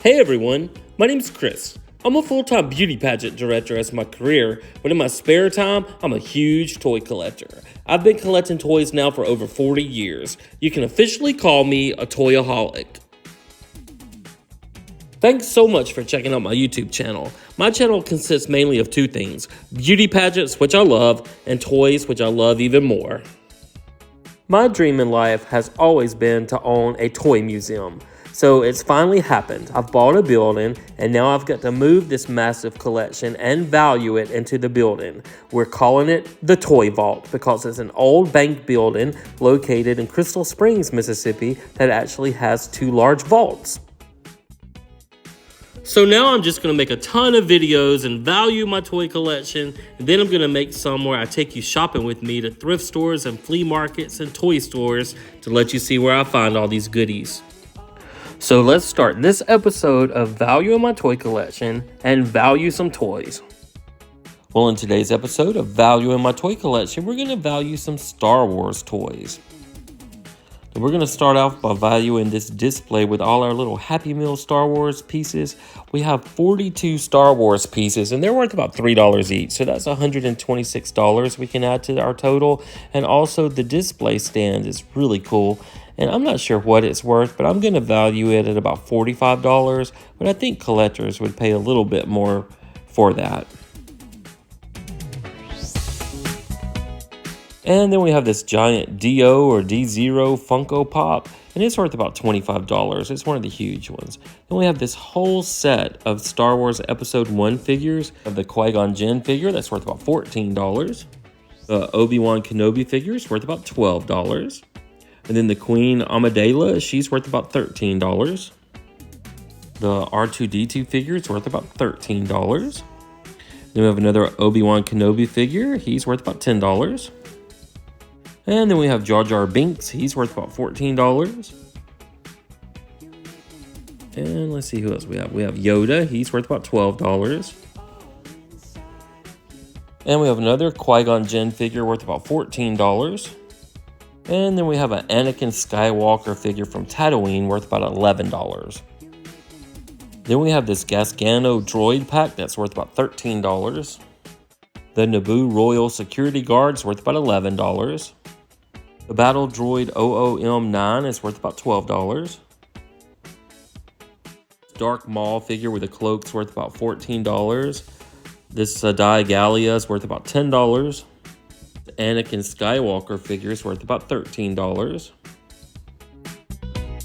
Hey everyone, my name's Chris. I'm a full-time beauty pageant director as my career, but in my spare time, I'm a huge toy collector. I've been collecting toys now for over 40 years. You can officially call me a toyaholic. Thanks so much for checking out my YouTube channel. My channel consists mainly of two things: beauty pageants, which I love, and toys, which I love even more. My dream in life has always been to own a toy museum. So it's finally happened. I've bought a building and now I've got to move this massive collection and value it into the building. We're calling it the Toy Vault because it's an old bank building located in Crystal Springs, Mississippi that actually has two large vaults. So now I'm just going to make a ton of videos and value my toy collection, and then I'm going to make some where I take you shopping with me to thrift stores and flea markets and toy stores to let you see where I find all these goodies. So let's start this episode of valuing my toy collection and value some toys. Well, in today's episode of valuing my toy collection, we're going to value some Star Wars toys. We're going to start off by valuing this display with all our little Happy Meal Star Wars pieces. We have 42 Star Wars pieces, and they're worth about $3 each. So that's $126 we can add to our total. And also the display stand is really cool. And I'm not sure what it's worth, but I'm going to value it at about $45. But I think collectors would pay a little bit more for that. And then we have this giant D-O or D-Zero Funko Pop, and it's worth about $25. It's one of the huge ones. Then we have this whole set of Star Wars Episode 1 figures of the Qui-Gon Jinn figure that's worth about $14. The Obi-Wan Kenobi figure is worth about $12. And then the Queen Amidala, she's worth about $13. The R2-D2 figure is worth about $13. Then we have another Obi-Wan Kenobi figure. He's worth about $10. And then we have Jar Jar Binks. He's worth about $14. And let's see who else we have. We have Yoda. He's worth about $12. And we have another Qui-Gon Jinn figure worth about $14. And then we have an Anakin Skywalker figure from Tatooine worth about $11. Then we have this Gasgano droid pack that's worth about $13. The Naboo Royal Security Guard's worth about $11. The Battle Droid OOM9 is worth about $12. Dark Maul figure with a cloak's worth about $14. This Sadai Gallia is worth about $10. The Anakin Skywalker figure is worth about $13.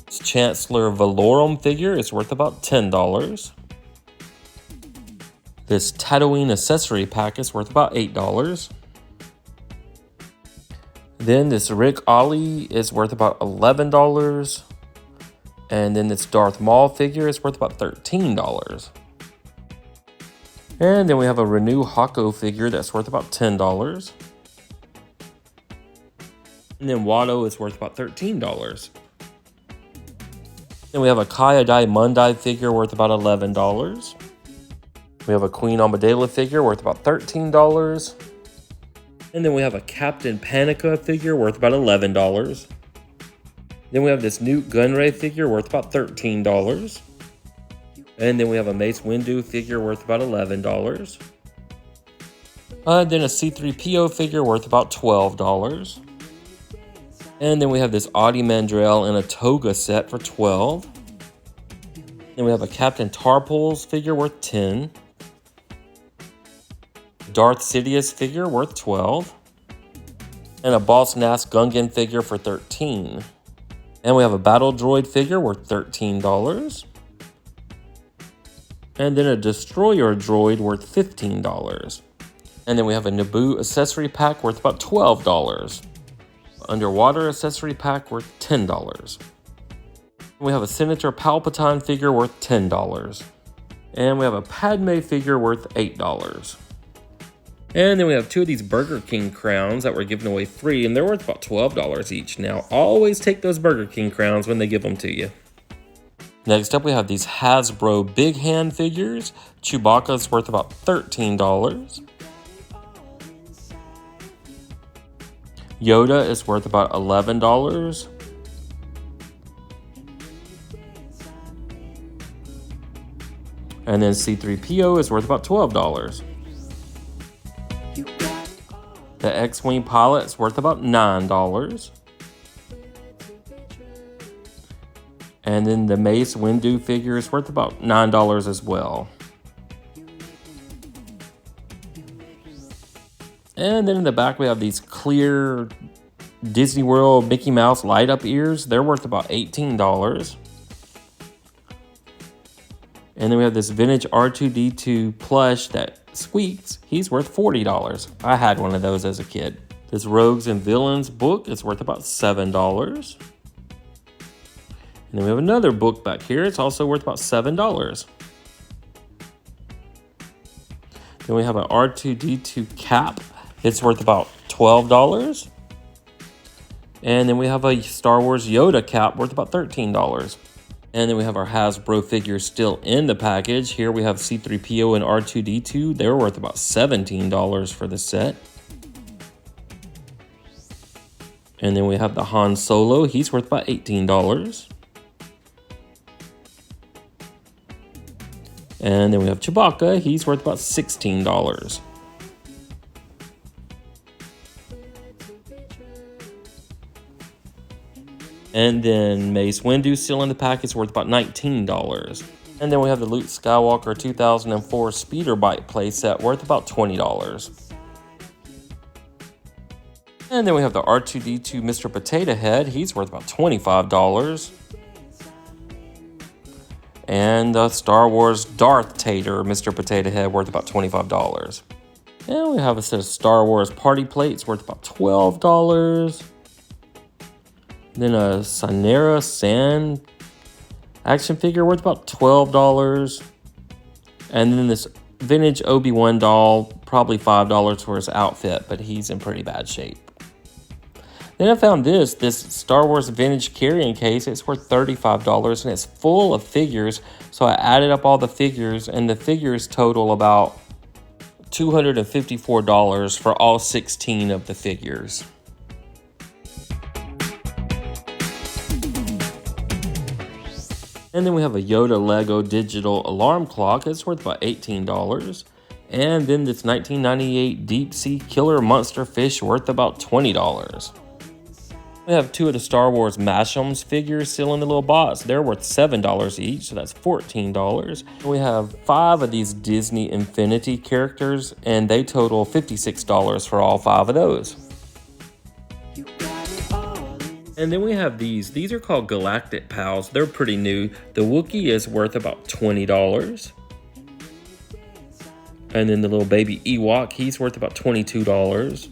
This Chancellor Valorum figure is worth about $10. This Tatooine accessory pack is worth about $8. Then this Rick Ollie is worth about $11. And then this Darth Maul figure is worth about $13. And then we have a Renew Hako figure that's worth about $10. And then Watto is worth about $13. Then we have a Kai-Adai Mundai figure worth about $11. We have a Queen Amidala figure worth about $13. And then we have a Captain Panika figure worth about $11. Then we have this Newt Gunray figure worth about $13. And then we have a Mace Windu figure worth about $11. Then a C-3PO figure worth about $12. And then we have this Audi Mandrell in a toga set for $12. Then we have a Captain Tarpals figure worth $10. Darth Sidious figure worth $12. And a Boss Nass Gungan figure for $13. And we have a Battle Droid figure worth $13. And then a Destroyer Droid worth $15. And then we have a Naboo accessory pack worth about $12. Underwater accessory pack worth $10. We have a Senator Palpatine figure worth $10. And we have a Padme figure worth $8. And then we have two of these Burger King crowns that were given away free, and they're worth about $12 each. Now, always take those Burger King crowns when they give them to you. Next up, we have these Hasbro Big Hand figures. Chewbacca's worth about $13. Yoda is worth about $11. And then C-3PO is worth about $12. The X-Wing pilot is worth about $9. And then the Mace Windu figure is worth about $9 as well. And then in the back we have these clear Disney World Mickey Mouse light up ears. They're worth about $18. And then we have this vintage R2-D2 plush that squeaks. He's worth $40. I had one of those as a kid. This Rogues and Villains book is worth about $7. And then we have another book back here. It's also worth about $7. Then we have an R2-D2 cap. It's worth about $12. And then we have a Star Wars Yoda cap worth about $13. And then we have our Hasbro figures still in the package. Here we have C-3PO and R2-D2. They're worth about $17 for the set. And then we have the Han Solo. He's worth about $18. And then we have Chewbacca. He's worth about $16. And then Mace Windu still in the package, worth about $19. And then we have the Luke Skywalker 2004 Speeder Bike playset, worth about $20. And then we have the R2-D2 Mr. Potato Head. He's worth about $25. And the Star Wars Darth Tater Mr. Potato Head, worth about $25. And we have a set of Star Wars party plates, worth about $12. Then a Sanera Sand action figure worth about $12. And then this vintage Obi-Wan doll, probably $5 for his outfit, but he's in pretty bad shape. Then I found this Star Wars vintage carrying case. It's worth $35 and it's full of figures. So I added up all the figures and the figures total about $254 for all 16 of the figures. And then we have a Yoda Lego digital alarm clock. It's worth about $18. And then this 1998 Deep Sea Killer Monster Fish worth about $20. We have two of the Star Wars Mash'ems figures still in the little box. They're worth $7 each, so that's $14. We have 5 of these Disney Infinity characters, and they total $56 for all 5 of those. And then we have these. These are called Galactic Pals. They're pretty new. The Wookiee is worth about $20. And then the little baby Ewok, he's worth about $22.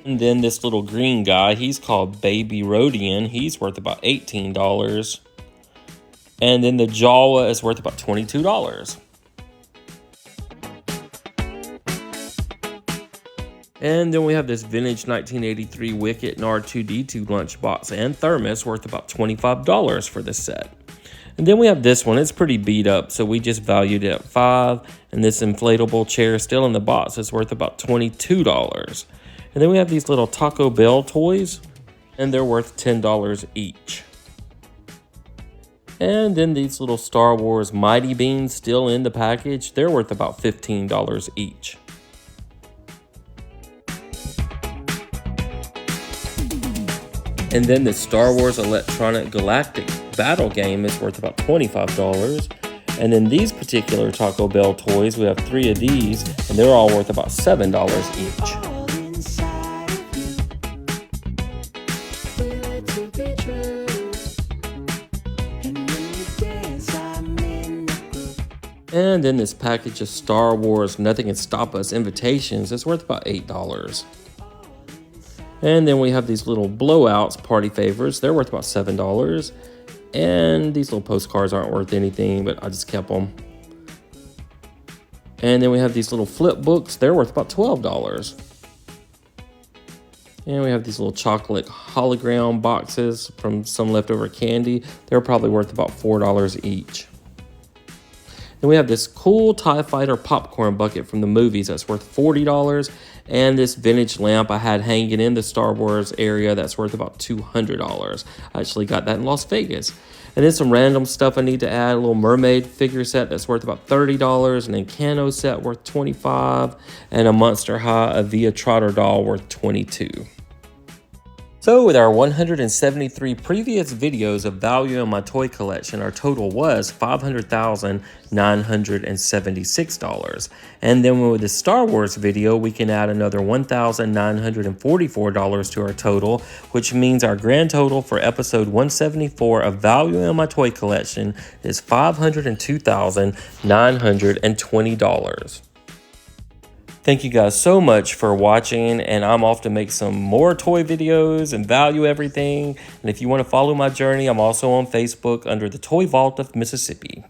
And then this little green guy, he's called Baby Rodian. He's worth about $18. And then the Jawa is worth about $22. And then we have this vintage 1983 Wicket and R2-D2 lunchbox and thermos worth about $25 for this set. And then we have this one. It's pretty beat up, so we just valued it at $5. And this inflatable chair still in the box is worth about $22. And then we have these little Taco Bell toys, and they're worth $10 each. And then these little Star Wars Mighty Beans still in the package. They're worth about $15 each. And then the Star Wars Electronic Galactic Battle Game is worth about $25. And then these particular Taco Bell toys, we have 3 of these, and they're all worth about $7 each. And then this package of Star Wars Nothing Can Stop Us invitations is worth about $8. And then we have these little blowouts party favors. They're worth about $7. And these little postcards aren't worth anything, but I just kept them. And then we have these little flip books. They're worth about $12. And we have these little chocolate hologram boxes from some leftover candy. They're probably worth about $4 each. Then we have this cool TIE Fighter popcorn bucket from the movies that's worth $40. And this vintage lamp I had hanging in the Star Wars area that's worth about $200. I actually got that in Las Vegas. And then some random stuff I need to add, a little mermaid figure set that's worth about $30, and then Cano set worth $25, and a Monster High Avia Trotter doll worth $22. So with our 173 previous videos of value in my toy collection, our total was $500,976. And then with the Star Wars video, we can add another $1,944 to our total, which means our grand total for episode 174 of value in my toy collection is $502,920. Thank you guys so much for watching, and I'm off to make some more toy videos and value everything. And if you want to follow my journey, I'm also on Facebook under the Toy Vault of Mississippi.